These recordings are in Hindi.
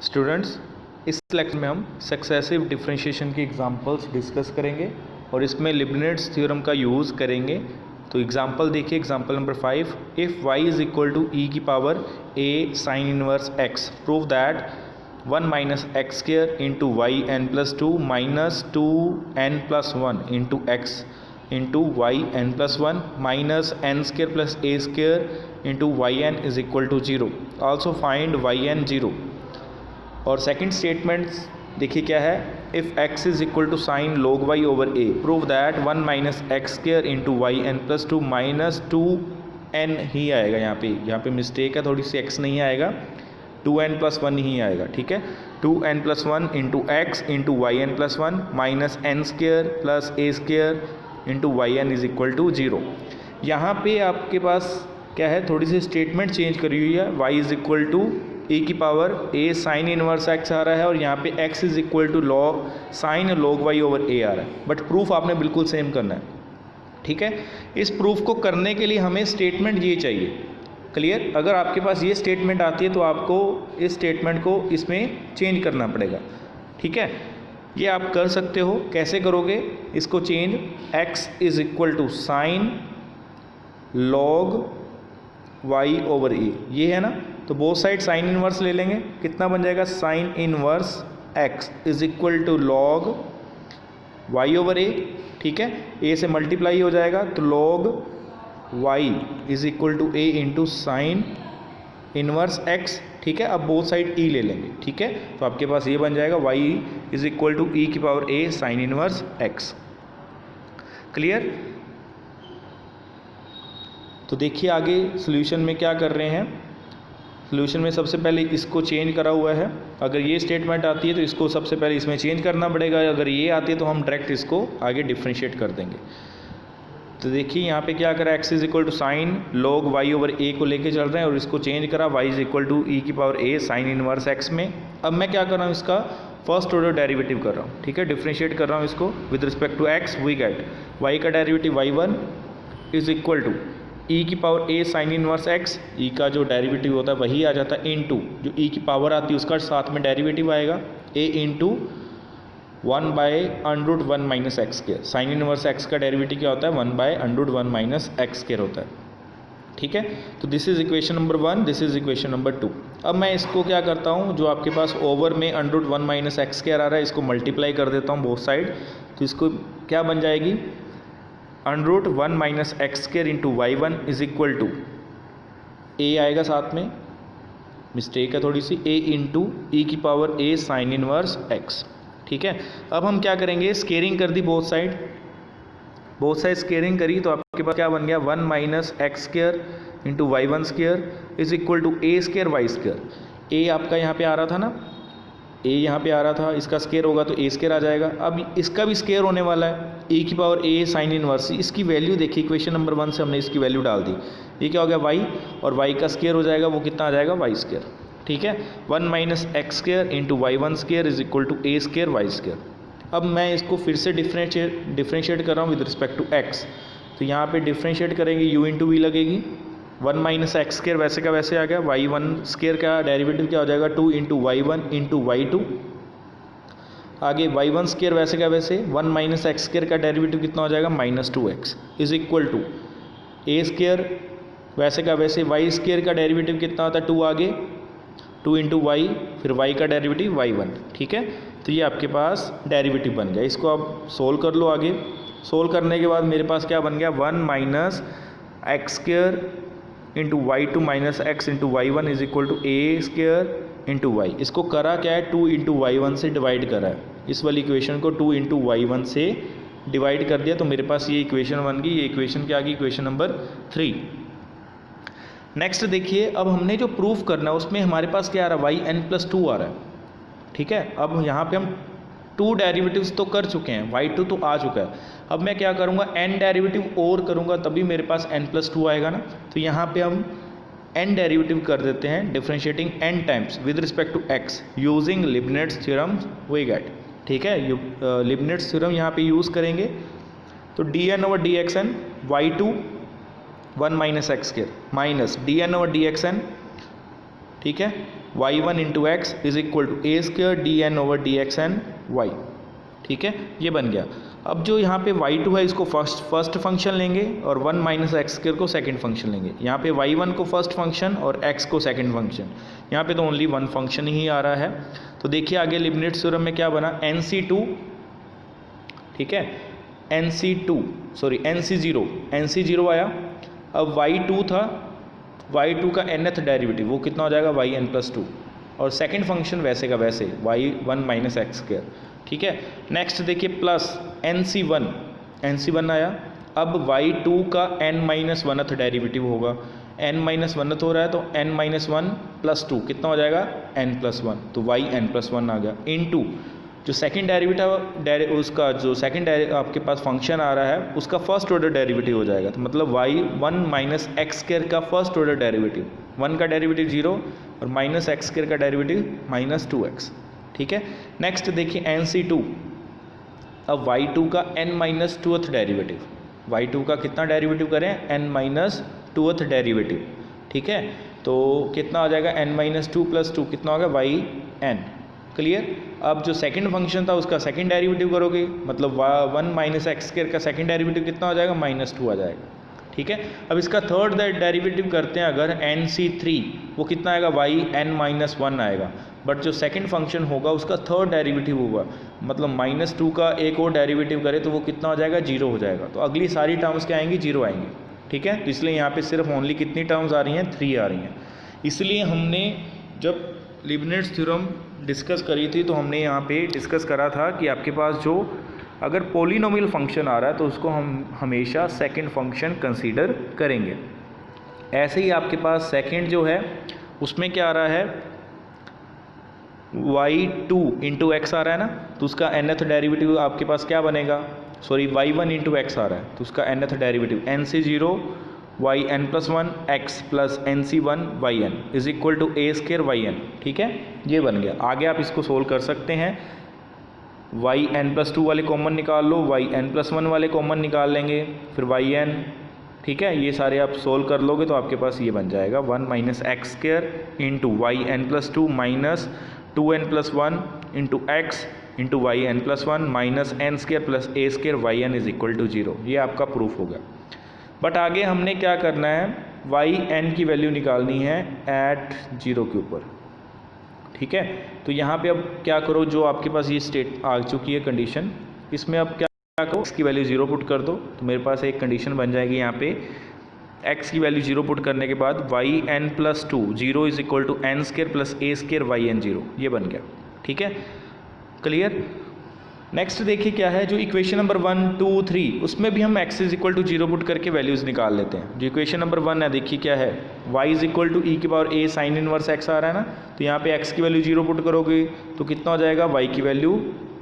स्टूडेंट्स, इस लेक्चर में हम सक्सेसिव डिफरेंशिएशन की एग्जांपल्स डिस्कस करेंगे और इसमें लिबनिट्ज़ थ्योरम का यूज़ करेंगे। तो एग्जांपल देखिए, example number 5, if y is equal to e की power a sine inverse x, prove that 1 minus x square into y n plus 2 minus 2n plus 1 into x into y n plus 1 minus n square plus a square into y n is equal to 0। Also find y n 0। और सेकंड स्टेटमेंट देखिए क्या है, if x is equal to sine log y over a, prove that 1 minus x square into y n plus 2 minus 2n ही आएगा। यहाँ पे मिस्टेक है थोड़ी सी, x नहीं आएगा, 2n प्लस 1 ही आएगा। ठीक है, 2n plus 1 into x into y n plus 1 minus n square plus a square into y n is equal to 0। यहाँ पे आपके पास क्या है, थोड़ी सी स्टेटमेंट चेंज करी हुई है। y is equal to e की power a sine inverse x आ रहा है और यहाँ पे x is equal to log sine log y over a आ रहा है, बट प्रूफ आपने बिल्कुल सेम करना है। ठीक है, इस प्रूफ को करने के लिए हमें स्टेटमेंट ये चाहिए। क्लियर? अगर आपके पास ये स्टेटमेंट आती है तो आपको इस स्टेटमेंट को इसमें चेंज करना पड़ेगा। ठीक है, ये आप कर सकते हो। कैसे करोगे इसको change? x is equal to sine log y over a, ये है ना, तो बोथ साइड साइन इनवर्स ले लेंगे। कितना बन जाएगा? Sine inverse x is equal to log y over a। ठीक है, a से मल्टीप्लाई हो जाएगा तो log y is equal to a into sine inverse x। ठीक है, अब बोथ साइड e ले लेंगे। ठीक है, तो आपके पास ये बन जाएगा y is equal to e की power a sine inverse x। Clear? तो देखिए आगे सॉल्यूशन में क्या कर रहे हैं। सॉल्यूशन में सबसे पहले इसको चेंज करा हुआ है। अगर ये स्टेटमेंट आती है तो इसको सबसे पहले इसमें चेंज करना पड़ेगा। अगर ये आती है तो हम डायरेक्ट इसको आगे डिफ्रेंशिएट कर देंगे। तो देखिए यहाँ पे क्या करा, x is equal to sine log y over a को लेके चल रहे हैं और इसको चेंज करा y is equal to e की power a sine inverse x में। अब मैं क्या कर रहा हूँ, इसका फर्स्ट ऑर्डर डेरिवेटिव कर रहा हूँ। ठीक है, डिफ्रेंशिएट कर रहा हूँ इसको with respect to x। We get y का derivative y1 is equal to e की power a sine inverse x, e का जो डेरिवेटिव होता है वही आ जाता है इनटू जो e की पावर आती है उसका साथ में डेरिवेटिव आएगा a into 1 by under 1 minus x square. Sign inverse x का डेरिवेटिव क्या होता है? 1 by under 1 minus x square होता है। ठीक है, तो this is equation number 1, this is equation number 2। अब मैं इसको क्या करता हूँ, जो आपके पास ओवर में अंडर 1 माइनस एक्स स्क्र आ रहा है इसको मल्टीप्लाई कर देता हूँ बोथ साइड। तो इसको क्या बन जाएगी, under 1 minus x square into y one is equal to a आएगा साथ में, मिस्टेक है थोड़ी सी, a इंटू ई की power a sine inverse x। ठीक है, अब हम क्या करेंगे, स्केयरिंग कर दी बोथ साइड स्केयरिंग करी तो आपके पास क्या बन गया, 1 minus x square into y one square is equal to a square y square. a आपका यहाँ पे आ रहा था ना, a यहाँ पे आ रहा था, इसका स्केयर होगा तो a स्केयर आ जाएगा। अब इसका भी स्केयर होने वाला है e की पावर a साइन इनवर्स। इसकी वैल्यू देखिए, इक्वेशन नंबर 1 से हमने इसकी वैल्यू डाल दी। ये क्या हो गया, y, और y का स्केयर हो जाएगा, वो कितना आ जाएगा, y स्केयर। ठीक है, 1 minus x square into y one square is equal to a square y square. अब मैं इसको फिर से डिफ्रेंशिएट कर रहा हूँ विद रिस्पेक्ट टू x। तो यहाँ पे डिफ्रेंशिएट करेंगे, u इंटू वी लगेगी, 1 माइनस एक्स स्क्र वैसे का वैसे आ गया, वाई वन स्क्र का डेरिवेटिव क्या हो जाएगा, 2 into y one into y two. आगे वाई वन स्क्र वैसे का वैसे, 1 माइनस एक्स स्क्र का डेरिवेटिव कितना हो जाएगा, minus 2x is equal to a square वैसे का वैसे, वाई स्क्र का डेरिवेटिव कितना होता है, 2 आगे, 2 इंटू वाई, फिर वाई का डेरिवेटिव वाई वन। ठीक है, तो ये आपके पास डेरिवेटिव बन गया। इसको आप सोल्व कर लो। आगे सोल्व करने के बाद मेरे पास क्या बन गया, 1 minus x square into y two minus x into y one is equal to a square into y. इसको करा क्या है, 2 इंटू वाई वन से डिवाइड करा है। इस वाली इक्वेशन को 2 इंटू वाई वन से डिवाइड कर दिया तो मेरे पास ये इक्वेशन बन गई। ये इक्वेशन क्या आ गई, इक्वेशन नंबर 3। नेक्स्ट देखिए, अब हमने जो प्रूफ करना है उसमें हमारे पास क्या आ रहा है, वाई एन प्लस 2 आ रहा है। ठीक है, अब यहाँ पे हम 2 डेरिवेटिव्स तो कर चुके हैं, y2 तो आ चुका है। अब मैं क्या करूँगा, n डेरिवेटिव और करूँगा तभी मेरे पास n प्लस 2 आएगा ना। तो यहाँ पे हम n डेरिवेटिव कर देते हैं, differentiating n times with respect to x using Leibniz theorem we get. ठीक है, लिबनिट्ज़ थ्योरम यहाँ पे यूज़ करेंगे तो dn over dxn y2 1 minus x square minus dn over dxn। ठीक है, y1 into x is equal to a square d n over d x n y. ठीक है, ये बन गया। अब जो यहाँ पे y2 है इसको फर्स्ट फंक्शन लेंगे और 1 माइनस एक्स स्क्र को सेकंड फंक्शन लेंगे। यहाँ पे y1 को फर्स्ट फंक्शन और x को सेकंड फंक्शन। यहाँ पे तो ओनली वन फंक्शन ही आ रहा है। तो देखिए आगे लिबनिट्ज़ थ्योरम में क्या बना, NC2, ठीक है, NC0 आया। अब y2 था, y2 का nth डेरिवेटिव वो कितना हो जाएगा yn+2 और सेकंड फंक्शन वैसे का वैसे y1 माइनस एक्स स्क्र। ठीक है, नेक्स्ट देखिए प्लस NC1 आया। अब y2 का n-1th डेरिवेटिव होगा, n-1th हो रहा है तो n-1+2 कितना हो जाएगा n+1, तो yn+1 आ गया इनटू जो सेकंड डेरिवेटिव उसका जो सेकंड आपके पास फंक्शन आ रहा है उसका फर्स्ट ऑर्डर डेरिवेटिव हो जाएगा। तो मतलब y1 माइनस एक्स स्क्र का फर्स्ट ऑर्डर डेरिवेटिव, 1 का डेरिवेटिव 0 और माइनस एक्स स्क्र का डेरिवेटिव -2x। ठीक है, नेक्स्ट देखिए NC2। अब y2 का n-2th डेरिवेटिव, y2 का कितना डेरिवेटिव करें n-2th डेरिवेटिव। ठीक है, तो कितना हो जाएगा n-2 + 2 कितना होगा yn। क्लियर। अब जो सेकंड फंक्शन था उसका सेकंड डेरिवेटिव करोगे, मतलब 1 माइनस एक्स स्क्र का सेकंड डेरिवेटिव कितना हो जाएगा -2 आ जाएगा। ठीक है, अब इसका थर्ड डेरिवेटिव करते हैं अगर NC3, वो कितना आएगा yn-1 आएगा। बट जो सेकंड फंक्शन होगा उसका थर्ड डेरिवेटिव होगा, मतलब -2 का एक और डेरिवेटिव करे तो वो कितना हो जाएगा 0 हो जाएगा। तो अगली सारी टर्म्स क्या आएंगी 0 आएंगी। ठीक है, तो इसलिए यहाँ पे सिर्फ ओनली कितनी टर्म्स आ रही हैं 3 आ रही हैं। इसलिए हमने जब लिबनिट्ज़ थ्योरम डिस्कस करी थी तो हमने यहाँ पे डिस्कस करा था कि आपके पास जो अगर पॉलिनोमियल फंक्शन आ रहा है तो उसको हम हमेशा सेकंड फंक्शन कंसीडर करेंगे। ऐसे ही आपके पास सेकंड जो है उसमें क्या आ रहा है y2 इंटू एक्स आ रहा है ना, तो उसका nth डेरिवेटिव आपके पास क्या बनेगा, सॉरी y1 इंटू एक्स आ रहा है तो उसका nth derivative NC0 yn+1 x plus NC1 yn is equal to a square yn। ठीक है, ये बन गया। आगे आप इसको सोल्व कर सकते हैं, yn+2 वाले कॉमन निकाल लो, yn+1 वाले कॉमन निकाल लेंगे, फिर yn। ठीक है, ये सारे आप सोल्व कर लोगे तो आपके पास ये बन जाएगा 1 minus x square into yn+2 minus 2n+1 into x into yn+1 minus n square plus a square yn is equal to 0। ये आपका प्रूफ होगा। बट आगे हमने क्या करना है, yn की वैल्यू निकालनी है एट 0 के ऊपर। ठीक है, तो यहाँ पे अब क्या करो, जो आपके पास ये स्टेट आ चुकी है कंडीशन, इसमें अब क्या करो, x की वैल्यू 0 पुट कर दो तो मेरे पास एक कंडीशन बन जाएगी। यहाँ पे x की वैल्यू 0 पुट करने के बाद yn+2 0 is equal to n square plus a square yn 0, ये बन गया। ठीक है, क्लियर। नेक्स्ट देखिए क्या है, जो इक्वेशन नंबर 1, 2, 3 उसमें भी हम x is equal to 0 put करके वैल्यूज़ निकाल लेते हैं। जो इक्वेशन नंबर 1 है देखिए क्या है, y is equal to e⁴ sine inverse x आ रहा है ना, तो यहाँ पे x की वैल्यू 0 पुट करोगे तो कितना हो जाएगा, y की वैल्यू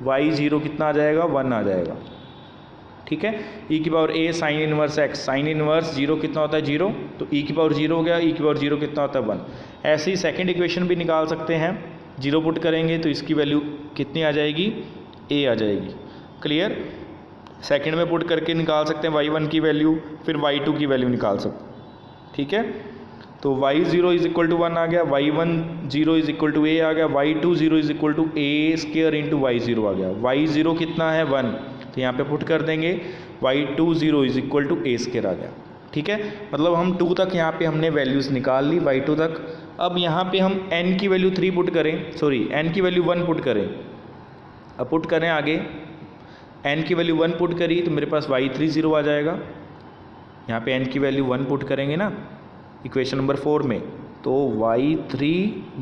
y0 कितना आ जाएगा 1 आ जाएगा। ठीक है, e⁴ sine inverse x, sine inverse 0 कितना होता है 0, तो e⁴ हो गया, e⁴ कितना होता है 1। ऐसे ही सेकेंड इक्वेशन भी निकाल सकते हैं, 0 पुट करेंगे तो इसकी वैल्यू कितनी आ जाएगी, a आ जाएगी। क्लियर, सेकंड में पुट करके निकाल सकते हैं y1 की वैल्यू, फिर y2 की वैल्यू निकाल सकते हैं। ठीक है, तो y0 इज इक्वल टू 1 आ गया, y1 0 is equal to a आ गया, y2 0 is equal to a square into y0 आ गया। y0 कितना है 1, तो यहाँ पे पुट कर देंगे, y2 0 is equal to a square आ गया। ठीक है, मतलब हम 2 तक यहाँ पे हमने वैल्यूज़ निकाल ली y2 तक। अब यहाँ पे हम n की वैल्यू 3 पुट करें, सॉरी n की वैल्यू 1 पुट करें। अब पुट करें आगे, n की वैल्यू 1 पुट करी तो मेरे पास y3 0 आ जाएगा। यहाँ पे n की वैल्यू 1 पुट करेंगे ना इक्वेशन नंबर 4 में, तो y3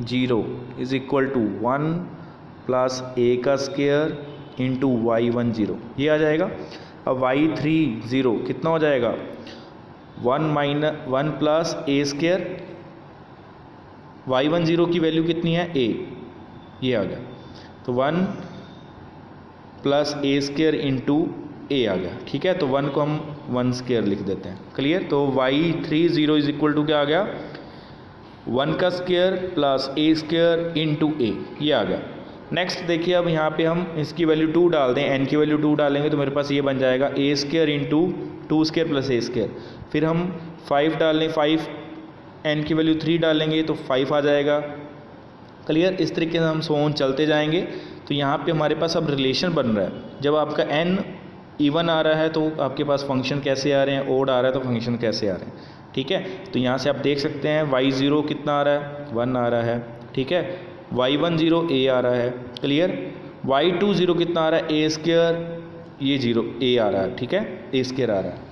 0 is equal to 1 plus a का स्क्र इंटू y1 0, ये आ जाएगा। अब y3 0 कितना हो जाएगा 1 प्लस a स्क्र, y1 0 की वैल्यू कितनी है a, ये आ गया, तो 1 प्लस ए स्क्र इंटू ए आ गया। ठीक है, तो 1 को हम 1 स्क्र लिख देते हैं। क्लियर, तो y3 0 इज इक्वल टू क्या आ गया 1 का square plus a square into ए, ये आ गया। नेक्स्ट देखिए, अब यहाँ पे हम इसकी वैल्यू 2 डाल दें, n की वैल्यू 2 डालेंगे तो मेरे पास ये बन जाएगा a square into 2 square plus a square. फिर हम 5 डाल लें, 5 n की वैल्यू 3 डालेंगे तो 5 आ जाएगा। क्लियर। इस तरीके से हम सोन चलते जाएंगे। तो यहाँ पे हमारे पास अब रिलेशन बन रहा है। जब आपका n इवन आ रहा है तो आपके पास फंक्शन कैसे आ रहे हैं, ओड आ रहा है तो फंक्शन कैसे आ रहे हैं, ठीक है। तो यहाँ से आप देख सकते हैं y0 कितना आ रहा है, 1 आ रहा है, ठीक है। y10 a आ रहा है, क्लियर। y20 कितना आ रहा है, a स्क्वायर, ये 0 a आ रहा है, ठीक है, a स्क्वायर आ रहा है।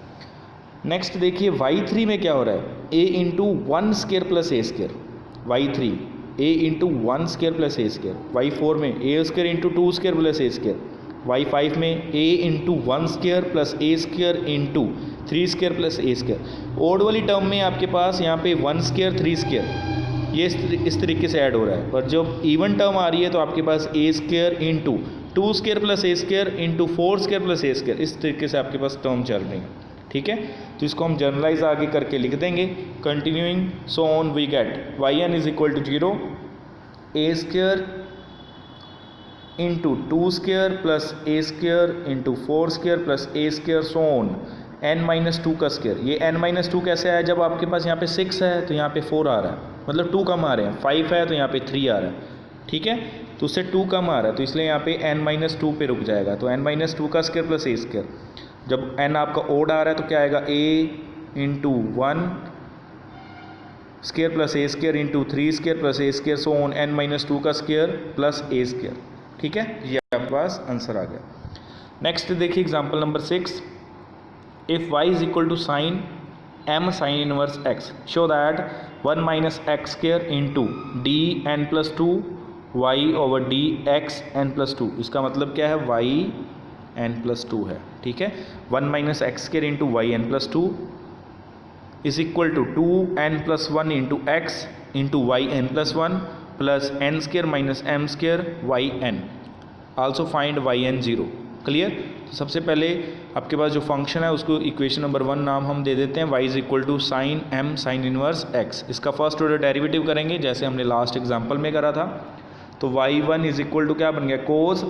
नेक्स्ट देखिए y3 में क्या हो रहा है, a into 1 square plus a square, y3 a into 1 square plus a square. y4 में a square into 2 square plus a square. y5 में a into 1 square plus a square into 3 square plus a square. Odd वाली टर्म में आपके पास यहाँ पे 1 स्क्वायर 3 स्क्वायर ये इस तरीके से ऐड हो रहा है। और जब इवन टर्म आ रही है तो आपके पास a square into 2 square plus a square into 4 square plus a square, इस तरीके से आपके पास टर्म चल रही है, ठीक है। तो इसको हम जनरलाइज आगे करके लिख देंगे। Continuing so on we get yn is equal to 0 a square into 2 square plus a square into 4 square plus a square so on n-2 का स्क्वायर। ये n-2 कैसे आया, जब आपके पास यहाँ पे 6 है तो यहाँ पे 4 आ रहा है, मतलब 2 कम आ रहे हैं। 5 है तो यहाँ पे 3 आ रहा है, ठीक है। तो उससे 2 कम आ रहा है तो इसलिए यहाँ पे n-2 पे रुक जाएगा। तो n-2 का स्क्वायर प्लस a स्क्वायर। जब n आपका ओड आ रहा है तो क्या आएगा, a into 1 square plus a square into 3 square plus a square so on n-2 का स्क्वायर प्लस a स्क्वायर, ठीक है। ये आपके पास आंसर आ गया। नेक्स्ट देखिए example number 6, if y is equal to sine m sine inverse x show that 1 minus x square into d n plus 2 y over d x n plus 2। इसका मतलब क्या है, y n प्लस 2 है, ठीक है। 1 minus x square into y n plus 2 is equal to 2n plus 1 into x into y n plus 1 plus n square minus m square y n. Also find y n 0, clear. तो सबसे पहले आपके पास जो फंक्शन है उसको इक्वेशन नंबर 1 नाम हम दे देते हैं, y is equal to sine m sine inverse x। इसका फर्स्ट ऑर्डर डेरिवेटिव करेंगे जैसे हमने लास्ट एग्जांपल में करा था। तो y1 इज इक्वल टू क्या बन गया, कोस,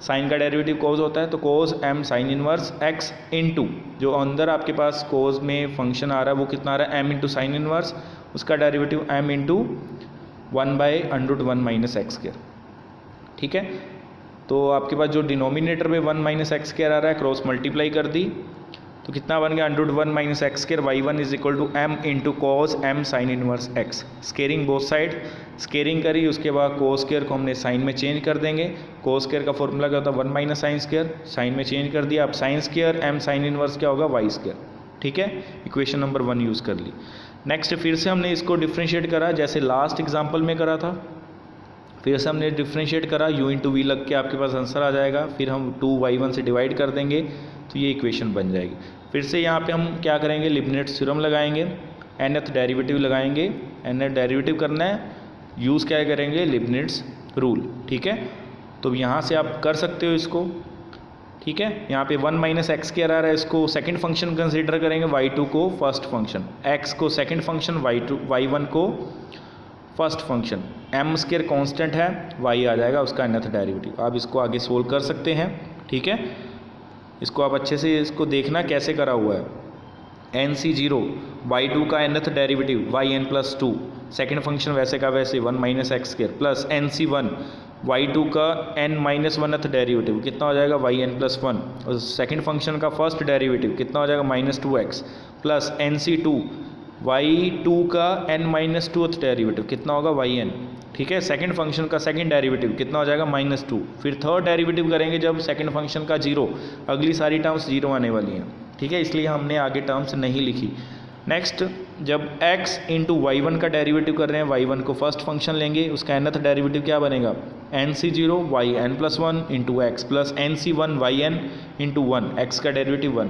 साइन का डेरिवेटिव कोस होता है तो कोस m sine inverse x into जो अंदर आपके पास कोस में फंक्शन आ रहा है वो कितना आ रहा है, m इंटू साइन इनवर्स, उसका derivative m into 1/√1 minus x square, ठीक है। तो आपके पास जो डिनोमिनेटर में 1 माइनस एक्स स्क्वायर आ रहा है क्रॉस मल्टीप्लाई कर दी तो कितना बन गया, √1 minus x square. y1 is equal to m into cos m sine inverse x। Squaring both side, squaring करी उसके बाद कोस स्क्वायर को हमने साइन में चेंज कर देंगे। कोस स्क्वायर का फॉर्मूला क्या होता है, 1 माइनस साइन स्क्वायर, साइन में चेंज कर दिया। अब sine square m sine inverse क्या होगा, y स्क्वायर, ठीक है। इक्वेशन नंबर 1 यूज़ कर ली। नेक्स्ट फिर से हमने इसको डिफ्रेंशिएट करा जैसे लास्ट एग्जाम्पल में करा था। फिर से हमने डिफ्रेंशिएट करा, u इंटू वी लग के आपके पास आंसर आ जाएगा। फिर हम 2y1 से डिवाइड कर देंगे तो ये इक्वेशन बन जाएगी। फिर से यहाँ पे हम क्या करेंगे, लिबनिट्ज़ थ्योरम लगाएंगे, nth डेरिवेटिव लगाएंगे। nth डेरिवेटिव करना है, यूज़ क्या करेंगे, लिबनिट्ज़ रूल, ठीक है। तो यहाँ से आप कर सकते हो इसको, ठीक है। यहाँ पे 1 माइनस एक्स स्क्वायर आ रहा है, इसको सेकंड फंक्शन कंसीडर करेंगे, y2 को फर्स्ट फंक्शन, x को सेकंड फंक्शन, y1 को first function. m square constant है, y आ जाएगा उसका nth डेरिवेटिव। आप इसको आगे सोल्व कर सकते हैं, ठीक है। इसको आप अच्छे से इसको देखना कैसे करा हुआ है। nc0 y2 का nth derivative yn plus 2, second function वैसे का वैसे 1 minus x square plus nc1 y2 का n माइनस 1th डेरिवेटिव कितना हो जाएगा, yn प्लस 1, और सेकेंड फंक्शन का फर्स्ट डेरिवेटिव कितना हो जाएगा, -2x प्लस nc2 y2 का n माइनस 2th डेरिवेटिव कितना होगा, yn, ठीक है। सेकंड फंक्शन का सेकंड डेरिवेटिव कितना हो जाएगा, -2। फिर थर्ड डेरिवेटिव करेंगे जब सेकंड फंक्शन का 0, अगली सारी टर्म्स 0 आने वाली हैं, ठीक है, इसलिए हमने आगे टर्म्स नहीं लिखी। नेक्स्ट जब x इंटू y1 का डेरिवेटिव कर रहे हैं, y1 को फर्स्ट फंक्शन लेंगे, उसका nth डेरिवेटिव क्या बनेगा, nc0 yn plus 1 into x plus nc1 yn into 1, x का डेरिवेटिव 1,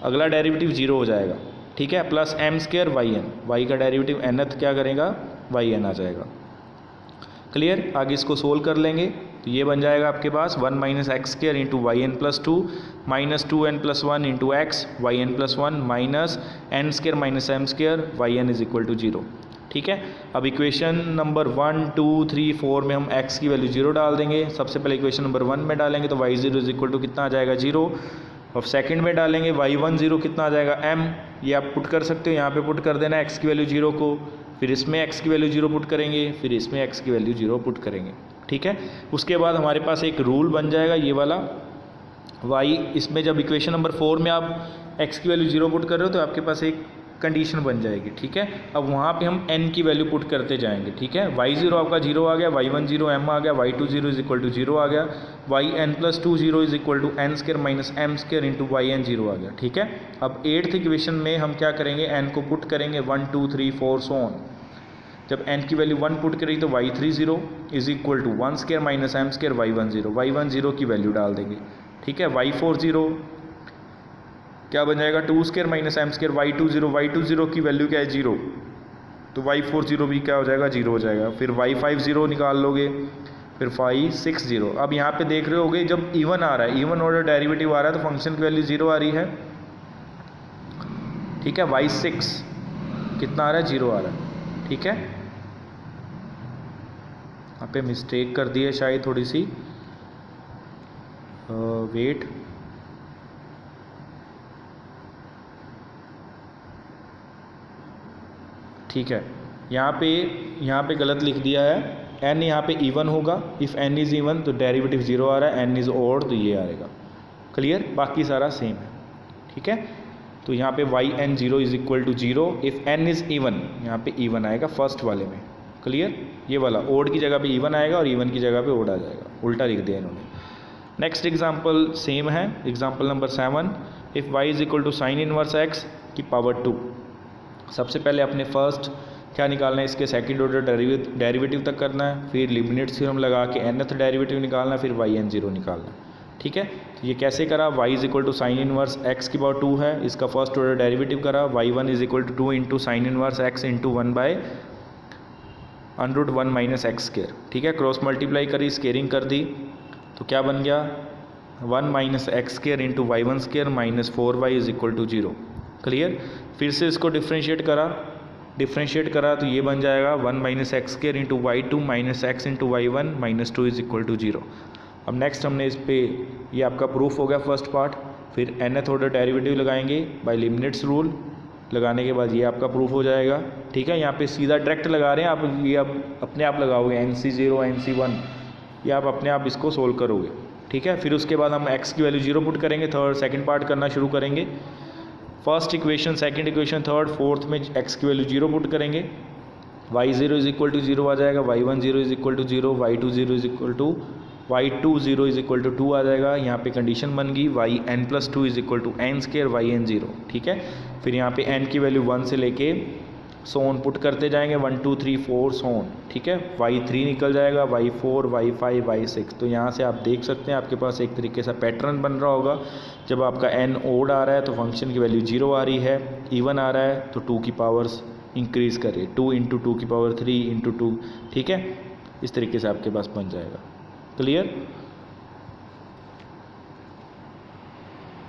अगला डेरिवेटिव 0 हो जाएगा, ठीक है, plus m square yn, y का डेरिवेटिव nth क्या करेगा, yn आ जाएगा, क्लियर। आगे इसको सोल्व कर लेंगे तो ये बन जाएगा आपके पास 1 minus x square into y n plus 2 minus 2n plus 1 into x y n plus 1 minus n square minus m square y n is equal to 0, ठीक है। अब इक्वेशन नंबर 1 2 3 4 में हम x की वैल्यू 0 डाल देंगे। सबसे पहले इक्वेशन नंबर 1 में डालेंगे तो y0 इज इक्वल टू कितना आ जाएगा, 0। और सेकंड में डालेंगे y10 कितना आ जाएगा, m, ये आप पुट कर सकते हो, यहाँ पे पुट कर देना x की वैल्यू 0 को। फिर इसमें x की वैल्यू 0 पुट करेंगे, फिर इसमें x की वैल्यू 0 पुट करेंगे, ठीक है। उसके बाद हमारे पास एक रूल बन जाएगा ये वाला y, इसमें जब इक्वेशन नंबर 4 में आप x की वैल्यू 0 पुट कर रहे हो तो आपके पास एक कंडीशन बन जाएगी, ठीक है। अब वहाँ पे हम n की वैल्यू पुट करते जाएंगे, ठीक है। y0 आपका 0 आ गया, y10 m आ गया, y20 इज इक्वल टू 0 आ गया, yn+2 is equal to n square minus m square into yn 0 आ गया, ठीक है। अब 8th इक्वेशन में हम क्या करेंगे, n को पुट करेंगे 1 2 3 4 सो ऑन। जब n की वैल्यू 1 पुट करेंगे तो y30 is equal to 1 square minus m square y10 की वैल्यू डाल देंगे, ठीक है। y40 क्या बन जाएगा, 2 square minus m square y20 की वैल्यू क्या है 0, तो y40 भी क्या हो जाएगा 0 हो जाएगा। फिर y50 निकाल लोगे, फिर y60। अब यहाँ पे देख रहे होगे जब इवन आ रहा है, इवन ऑर्डर डेरिवेटिव आ रहा है तो फंक्शन की वैल्यू 0 आ रही है, ठीक है। y6 कितना आ रहा है 0 आ रहा है, ठीक है। यहाँ पे मिस्टेक कर दी है शायद थोड़ी सी, वेट, ठीक है। यहाँ पे गलत लिख दिया है, n यहाँ पे इवन होगा, इफ़ n इज़ इवन तो डेरिवेटिव 0 आ रहा है, n इज़ ऑड तो ये आएगा, क्लियर। बाकी सारा सेम है, ठीक है। तो यहाँ पे yn0 is equal to 0 if n is even, यहाँ पे इवन आएगा फर्स्ट वाले में, क्लियर। ये वाला ओड की जगह पे इवन आएगा और इवन की जगह पे ओड आ जाएगा, उल्टा लिख दिया इन्होंने। नेक्स्ट एग्जाम्पल सेम है, example number 7, if y is equal to sine inverse x की पावर 2। सबसे पहले अपने फर्स्ट क्या निकालना है, इसके सेकंड ऑर्डर डेरिवेटिव तक करना है, फिर लीबनिट्ज़ थ्योरम लगा के nth डेरिवेटिव निकालना है, फिर yn0 निकालना है, ठीक है। तो ये कैसे करा, y is equal to sine inverse x की पावर 2 है, इसका फर्स्ट ऑर्डर डेरिवेटिव करा, y1 is equal to 2 into sine inverse x into 1/√1 minus x square, ठीक है। क्रॉस मल्टीप्लाई करी, स्केयरिंग कर दी, तो क्या बन गया 1 minus x square into y1 square minus 4y is equal to 0, clear. फिर से इसको डिफ्रेंशिएट करा तो ये बन जाएगा 1 minus x square into y2 minus x into y1 minus 2 is equal to 0। अब नेक्स्ट हमने इस पे, ये आपका प्रूफ हो गया फर्स्ट पार्ट, फिर nth ऑर्डर डेरिवेटिव लगाएंगे बाय लीबनिट्ज़ रूल, लगाने के बाद ये आपका प्रूफ हो जाएगा, ठीक है। यहाँ पे सीधा डायरेक्ट लगा रहे हैं आप, ये आप अपने आप लगाओगे NC0 NC1, ये आप अपने आप इसको सोल्व करोगे, ठीक है। फिर उसके बाद हम x की वैल्यू 0 पुट करेंगे, सेकंड पार्ट करना शुरू करेंगे। First equation, second equation, third, fourth में x की वैल्यू 0 पुट करेंगे, y0 इज इक्वल टू 0 आ जाएगा, y10 is equal to 0, y20 is equal to y20 is equal to 2 आ जाएगा। यहाँ पे कंडीशन बन गई yn+2 is equal to n square yn0, ठीक है। फिर यहाँ पे n की वैल्यू 1 से लेके सोन पुट करते जाएंगे, 1 2 3 4 सोन, ठीक है। y3 निकल जाएगा, y4 y5 y6। तो यहाँ से आप देख सकते हैं आपके पास एक तरीके से पैटर्न बन रहा होगा, जब आपका n ओड आ रहा है तो फंक्शन की वैल्यू 0 आ रही है, इवन आ रहा है तो 2 की पावर्स इंक्रीज़ करिए, 2 इंटू 2 की पावर 3 इंटू 2, ठीक है। इस तरीके से आपके पास बन जाएगा, क्लियर।